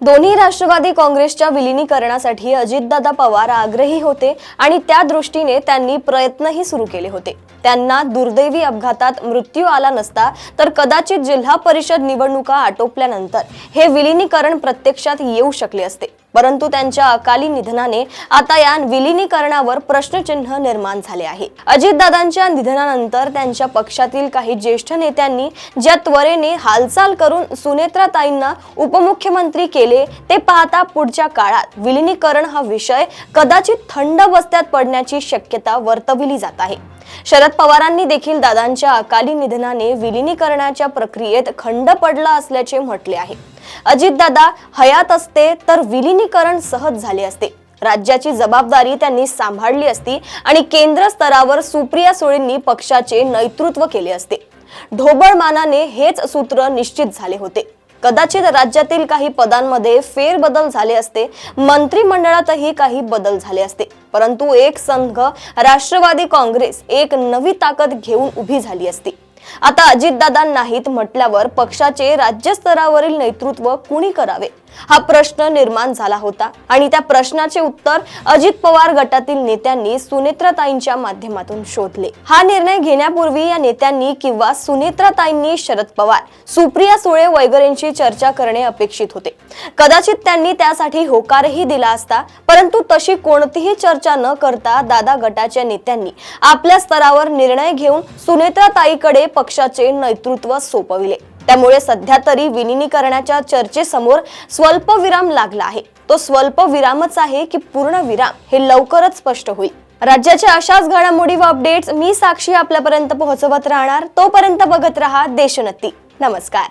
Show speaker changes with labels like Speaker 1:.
Speaker 1: दोन्ही राष्ट्रवादी काँग्रेसच्या विलीनीकरणासाठी अजितदादा पवार आग्रही होते आणि त्या दृष्टीने त्यांनी प्रयत्नही सुरू केले होते। त्यांना दुर्दैवी अपघातात मृत्यू आला नसता तर कदाचित जिल्हा परिषद निवडणुका आटोपल्यानंतर हे विलीनीकरण प्रत्यक्षात येऊ शकले असते, परंतु त्यांच्या अकाली निधनाने आता या विलीनीकरणावर प्रश्नचिन्ह निर्माण झाले आहे। अजितदादांच्या निधनानंतर त्यांच्या पक्षातील काही ज्येष्ठ नेत्यांनी ज्या त्वरेने हालचाल करून सुनेत्राताईंना उपमुख्यमंत्री केले ते पाहता पुढच्या काळात विलीनीकरण हा विषय कदाचित थंड बस्त्यात पडण्याची शक्यता वर्तविली जात आहे। शरद पवारांनी देखील दादांच्या अकाली निधनाने विलीनीकरणाच्या प्रक्रियेत खंड पडला असल्याचे म्हटले आहे। अजितदादा हयात असते तर विलीनीकरण सहज झाले असते, राज्याची जबाबदारी त्यांनी सांभाळली असती आणि केंद्र स्तरावर सुप्रिया सुळेंनी पक्षाचे नेतृत्व केले असते। ढोबळ मानाने हेच सूत्र निश्चित झाले होते। कदाचित राज्यातील काही पदांमध्ये फेरबदल झाले असते, मंत्रिमंडळातही काही बदल झाले असते, परंतु एक संघ राष्ट्रवादी काँग्रेस एक नवी ताकद घेऊन उभी झाली असती। आता अजितदादा नाहीत म्हटल्यावर पक्षाचे राज्य स्तरावरील नेतृत्व कुणी करावे हा प्रश्न निर्माण झाला होता आणि त्या प्रश्नाचे उत्तर अजित पवार गटातील नेत्यांनी सुनेत्राताईंच्या माध्यमातून शोधले। हा निर्णय घेण्यापूर्वी या नेत्यांनी किंवा सुनेत्राताईंनी शरद पवार, सुप्रिया सुळे वगैरेंची चर्चा करणे अपेक्षित होते। कदाचित त्यांनी त्यासाठी होकारही दिला असता, परंतु तशी कोणतीही चर्चा न करता दादा गटाच्या नेत्यांनी आपल्या स्तरावर निर्णय घेऊन सुनेत्राताईंकडे पक्षाचे नेतृत्व सोपविले। त्यामुळे सध्या तरी विलीनीकरणाच्या चर्चेसमोर स्वल्प विराम लागला आहे। तो स्वल्प विरामच आहे की पूर्ण विराम हे लवकरच स्पष्ट होईल। राज्याच्या अशाच घडामोडी व अपडेट्स मी साक्षी आपल्यापर्यंत पोहोचवत राहणार। तोपर्यंत बघत रहा देशोन्नती। नमस्कार।